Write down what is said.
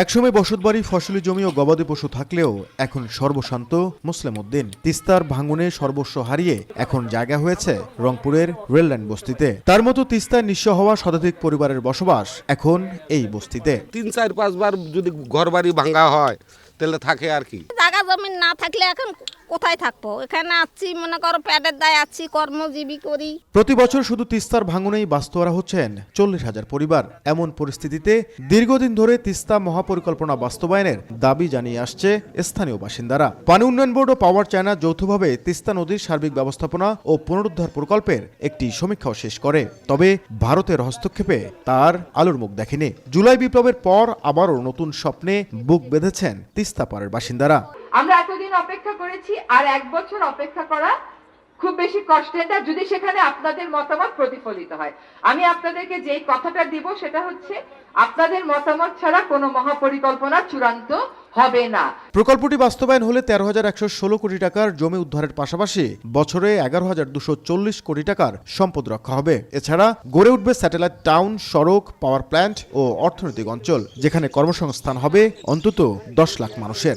একসময় বসতবাড়ি, ফসলি জমি ও গবাদি পশু থাকলেও এখন সর্বশান্ত মুসলিম উদ্দিন। তিস্তার ভাঙনে সর্বস্ব হারিয়ে এখন জায়গা হয়েছে রংপুরের রেললাইন বস্তিতে। তার মতো তিস্তায় নিঃস্ব হওয়া শতাধিক পরিবারের বসবাস এখন এই বস্তিতে। 3-4-5 বার যদি ঘরবাড়ি ভাঙা হয় তাহলে থাকে আর কি। জায়গা জমি না থাকলে এখন কোথায় থাকবো? এখানে আছি, মনে করো পেটের দায় আছি, কর্মজীবী করি। প্রতি বছর শুধু তিস্তার ভাঙনেই বাস্তুহারা হচ্ছেন 40,000 পরিবার। এমন পরিস্থিতিতে দীর্ঘদিন ধরে তিস্তা মহাপরিকল্পনা বাস্তবায়নের দাবি জানিয়ে আসছে স্থানীয় বাসিন্দারা। পানি উন্নয়ন বোর্ড ও পাওয়ার চায়না যৌথভাবে তিস্তা নদীর সার্বিক ব্যবস্থাপনা ও পুনরুদ্ধার প্রকল্পের একটি সমীক্ষাও শেষ করে। তবে ভারতের হস্তক্ষেপে তার আলোর মুখ দেখেনি। জুলাই বিপ্লবের পর আবারও নতুন স্বপ্নে বুক বেঁধেছেন তিস্তা পাড়ের বাসিন্দারা। আমরা এতদিন অপেক্ষা করেছি, আর 1 বছর অপেক্ষা করা খুব বেশি কষ্টের না, যদি সেখানে আপনাদের মতামত প্রতিফলিত হয়। আমি আপনাদেরকে যেই কথাটা দিব সেটা হচ্ছে, আপনাদের মতামত ছাড়া কোনো মহাপরিকল্পনা চূড়ান্ত হবে না। প্রকল্পটি বাস্তবায়ন হলে 13,116 কোটি টাকার জমি উদ্ধারের পাশাপাশি বছরে 11,240 কোটি টাকার সম্পদ রক্ষা হবে। এছাড়া গড়ে উঠবে স্যাটেলাইট টাউন, সড়ক, পাওয়ার প্ল্যান্ট ও অর্থনৈতিক অঞ্চল, যেখানে কর্মসংস্থান হবে অন্তত 10 লাখ মানুষের।